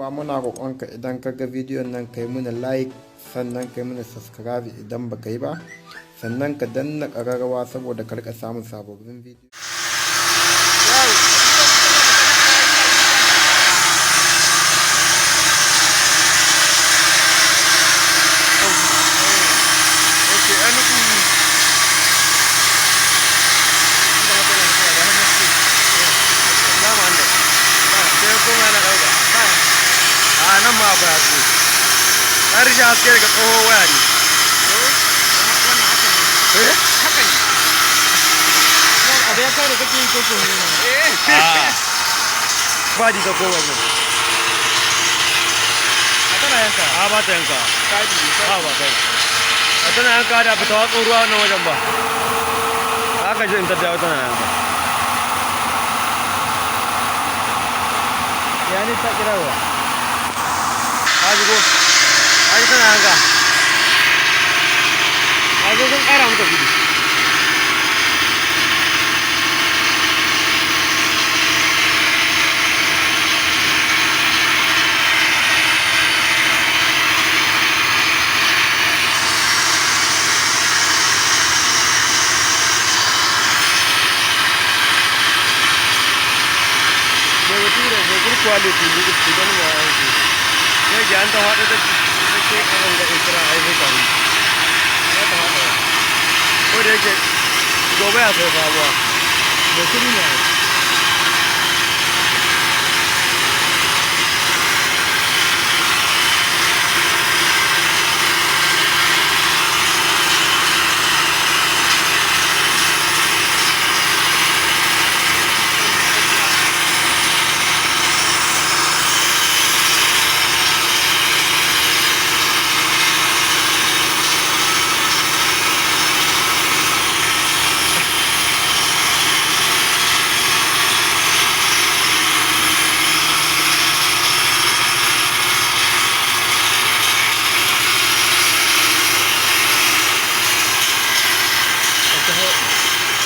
uwa muna roƙonka idan ka ga bidiyon nan kai muna like sannan kai muna subscribe idan baka yi ba sannan ka danna ƙararrawa saboda karka samun sababbin bidiyo. nan ma akwai haske an rishe haske daga tsohon waya ne haka ne abu ya kai da kake yi koko ne fadi ta kowa ne a tana yanka a ba ta yanka ba kai a tana yanka da fita watsun ruwa wannan wajen ba haka ji in tattawa tana yanka ya ne ta kirawa Ajigo, aji tana yanka. Ajigo sun ƙara mata gudu. Daga tura, daga gurkuwa da tuli, idan ma yanki. Ini jangan tahu ada tu, kita kalau enggak ikrar air tahu. Kita tahu apa? Oh dia ke, dua belas apa? Betul ni.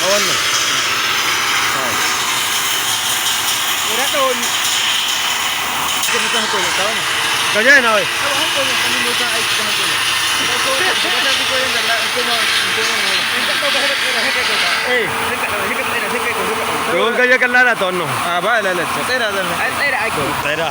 Wannan ira dawo ni ke mutan ko ne tawo gaje na wai ko han ko ne kan mutan aiki kan ko ne ko da ko yin da ko ma in ka dauka haka da haka da don gaje kan lalata wannan a ba lalata tsira zan ai tsira ake tsira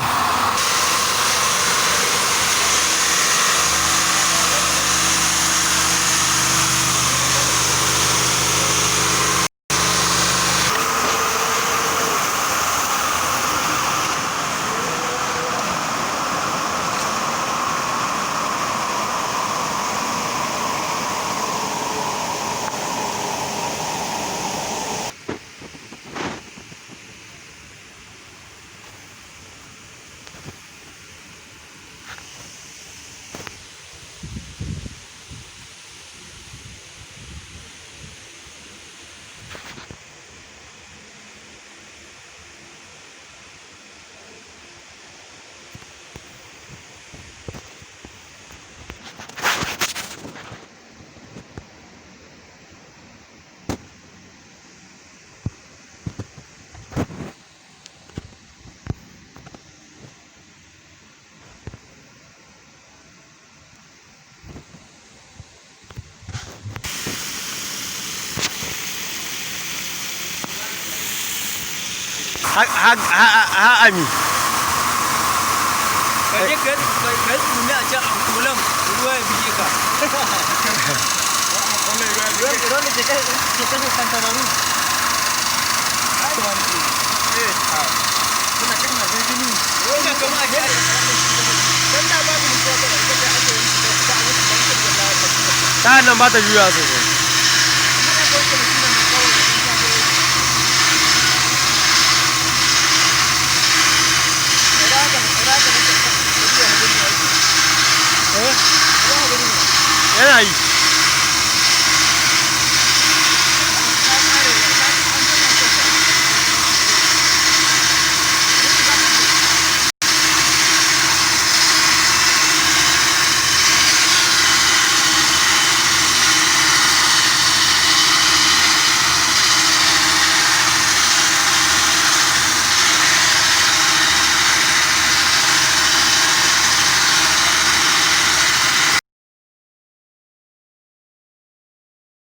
Ami. Kaje kan punya aja ulang dua biji ka. Dua ni kita santai baru. Aduh. Kena kena sini. Oh, nak kena aja. Kena babu ni tu ada aja. Tahan nampak tu juga tu.